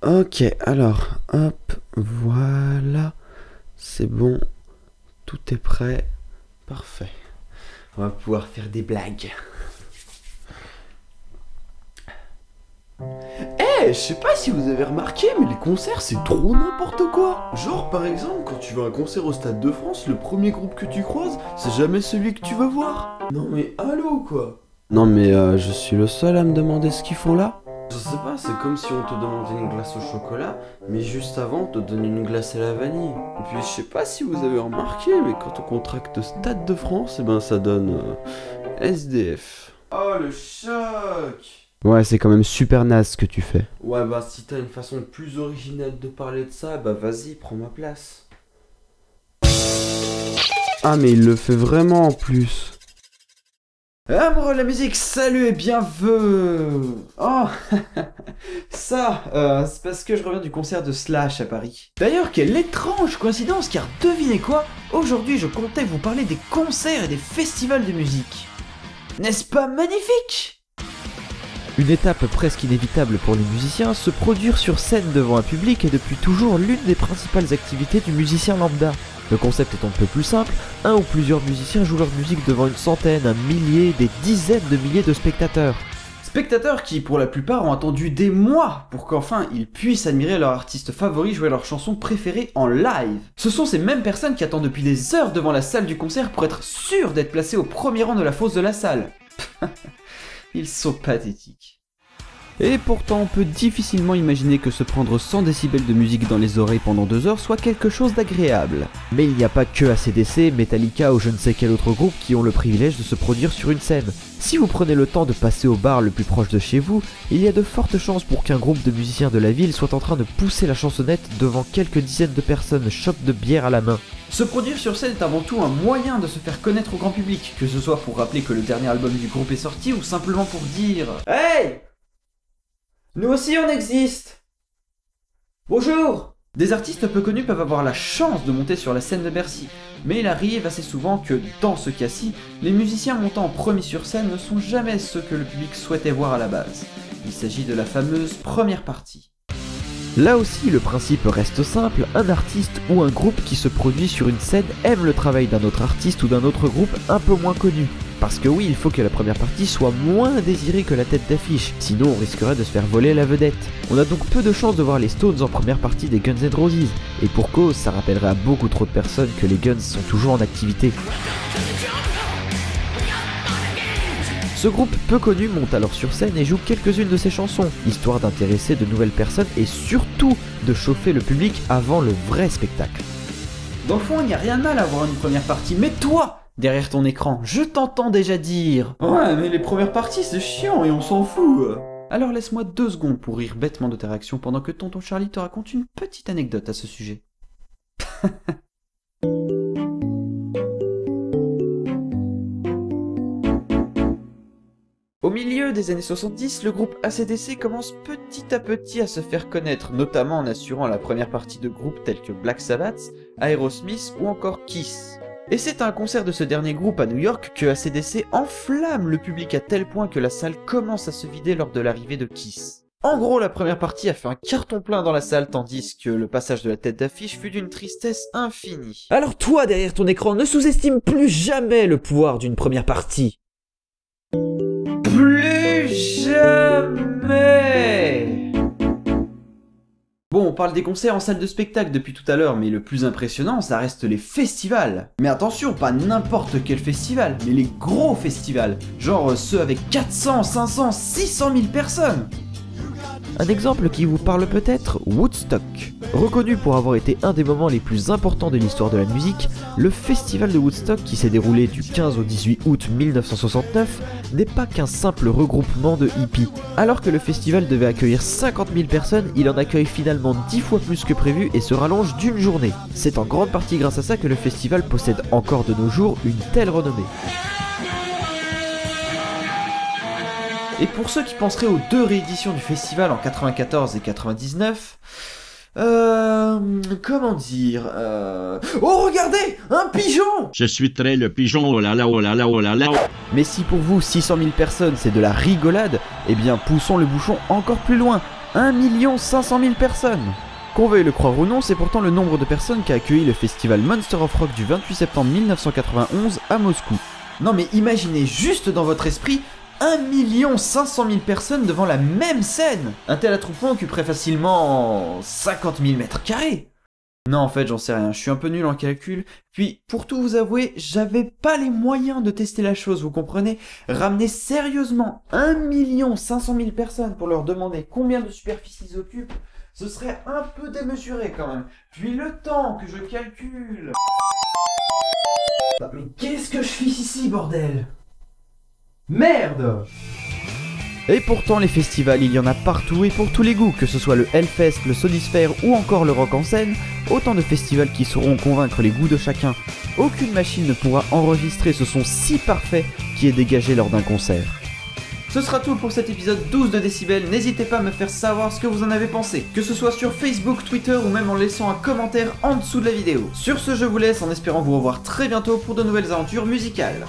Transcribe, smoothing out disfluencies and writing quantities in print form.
Ok, alors, hop, voilà, c'est bon, tout est prêt, parfait. On va pouvoir faire des blagues. Je sais pas si vous avez remarqué, mais les concerts c'est trop n'importe quoi. Genre par exemple, quand tu vas à un concert au Stade de France, le premier groupe que tu croises, c'est jamais celui que tu vas voir. Non mais allô quoi. Non mais je suis le seul à me demander ce qu'ils font là. Je sais pas, c'est comme si on te demandait une glace au chocolat, mais juste avant on te donne une glace à la vanille. Et puis je sais pas si vous avez remarqué, mais quand on contracte Stade de France, et ben ça donne SDF. Oh le choc. Ouais, c'est quand même super naze ce que tu fais. Ouais, bah si t'as une façon plus originale de parler de ça, bah vas-y, prends ma place. Ah, mais il le fait vraiment en plus. Amoureux de la musique, salut et bienvenue. Oh, ça, c'est parce que je reviens du concert de Slash à Paris. D'ailleurs, quelle étrange coïncidence, car devinez quoi? Aujourd'hui, je comptais vous parler des concerts et des festivals de musique. N'est-ce pas magnifique? Une étape presque inévitable pour les musiciens, se produire sur scène devant un public est depuis toujours l'une des principales activités du musicien lambda. Le concept est un peu plus simple, un ou plusieurs musiciens jouent leur musique devant une centaine, un millier, des dizaines de milliers de spectateurs. Spectateurs qui, pour la plupart, ont attendu des mois pour qu'enfin ils puissent admirer leur artiste favori jouer leur chanson préférée en live. Ce sont ces mêmes personnes qui attendent depuis des heures devant la salle du concert pour être sûrs d'être placés au premier rang de la fosse de la salle. Ils sont pathétiques. Et pourtant, on peut difficilement imaginer que se prendre 100 décibels de musique dans les oreilles pendant 2 heures soit quelque chose d'agréable. Mais il n'y a pas que AC/DC, Metallica ou je ne sais quel autre groupe qui ont le privilège de se produire sur une scène. Si vous prenez le temps de passer au bar le plus proche de chez vous, il y a de fortes chances pour qu'un groupe de musiciens de la ville soit en train de pousser la chansonnette devant quelques dizaines de personnes, chope de bière à la main. Se produire sur scène est avant tout un moyen de se faire connaître au grand public, que ce soit pour rappeler que le dernier album du groupe est sorti ou simplement pour dire « Hey ! Nous aussi on existe ! Bonjour !» Des artistes peu connus peuvent avoir la chance de monter sur la scène de Bercy, mais il arrive assez souvent que, dans ce cas-ci, les musiciens montant en premier sur scène ne sont jamais ceux que le public souhaitait voir à la base. Il s'agit de la fameuse première partie. Là aussi, le principe reste simple, un artiste ou un groupe qui se produit sur une scène aime le travail d'un autre artiste ou d'un autre groupe un peu moins connu. Parce que oui, il faut que la première partie soit moins désirée que la tête d'affiche, sinon on risquerait de se faire voler la vedette. On a donc peu de chances de voir les Stones en première partie des Guns N' Roses, et pour cause, ça rappellerait à beaucoup trop de personnes que les Guns sont toujours en activité. Ce groupe peu connu monte alors sur scène et joue quelques-unes de ses chansons, histoire d'intéresser de nouvelles personnes et surtout de chauffer le public avant le vrai spectacle. Dans le fond, il n'y a rien de mal à avoir une première partie, mais toi, derrière ton écran, je t'entends déjà dire « Ouais, mais les premières parties c'est chiant et on s'en fout !» Alors laisse-moi 2 secondes pour rire bêtement de ta réaction pendant que tonton Charlie te raconte une petite anecdote à ce sujet. Au milieu des années 70, le groupe AC/DC commence petit à petit à se faire connaître, notamment en assurant la première partie de groupes tels que Black Sabbath, Aerosmith ou encore Kiss. Et c'est à un concert de ce dernier groupe à New York que AC/DC enflamme le public à tel point que la salle commence à se vider lors de l'arrivée de Kiss. En gros, la première partie a fait un carton plein dans la salle, tandis que le passage de la tête d'affiche fut d'une tristesse infinie. Alors toi, derrière ton écran, ne sous-estime plus jamais le pouvoir d'une première partie. Plus jamais. Bon, on parle des concerts en salle de spectacle depuis tout à l'heure, mais le plus impressionnant, ça reste les festivals. Mais attention, pas n'importe quel festival, mais les gros festivals. Genre ceux avec 400, 500, 600 000 personnes. Un exemple qui vous parle peut-être, Woodstock. Reconnu pour avoir été un des moments les plus importants de l'histoire de la musique, le festival de Woodstock qui s'est déroulé du 15 au 18 août 1969 n'est pas qu'un simple regroupement de hippies. Alors que le festival devait accueillir 50 000 personnes, il en accueille finalement 10 fois plus que prévu et se rallonge d'une journée. C'est en grande partie grâce à ça que le festival possède encore de nos jours une telle renommée. Et pour ceux qui penseraient aux 2 rééditions du festival en 94 et 99, comment dire, Oh regardez, un pigeon! Je suis très le pigeon, oh là là, oh là là, oh là là. Mais si pour vous 600 000 personnes c'est de la rigolade, eh bien poussons le bouchon encore plus loin. 1 500 000 personnes. Qu'on veuille le croire ou non, c'est pourtant le nombre de personnes qu'a accueilli le festival Monster of Rock du 28 septembre 1991 à Moscou. Non mais imaginez juste dans votre esprit 1 500 000 personnes devant la même scène. Un tel attroupement occuperait facilement 50 000 mètres carrés. Non, en fait, j'en sais rien, je suis un peu nul en calcul. Puis, pour tout vous avouer, j'avais pas les moyens de tester la chose, vous comprenez? Ramener sérieusement 1 500 000 personnes pour leur demander combien de superficie ils occupent, ce serait un peu démesuré quand même. Puis le temps que je calcule... Mais qu'est-ce que je fiche ici, bordel? Merde! Et pourtant les festivals, il y en a partout et pour tous les goûts, que ce soit le Hellfest, le Sonisphere ou encore le Rock en scène, autant de festivals qui sauront convaincre les goûts de chacun. Aucune machine ne pourra enregistrer ce son si parfait qui est dégagé lors d'un concert. Ce sera tout pour cet épisode 12 de Décibel, n'hésitez pas à me faire savoir ce que vous en avez pensé, que ce soit sur Facebook, Twitter ou même en laissant un commentaire en dessous de la vidéo. Sur ce, je vous laisse en espérant vous revoir très bientôt pour de nouvelles aventures musicales.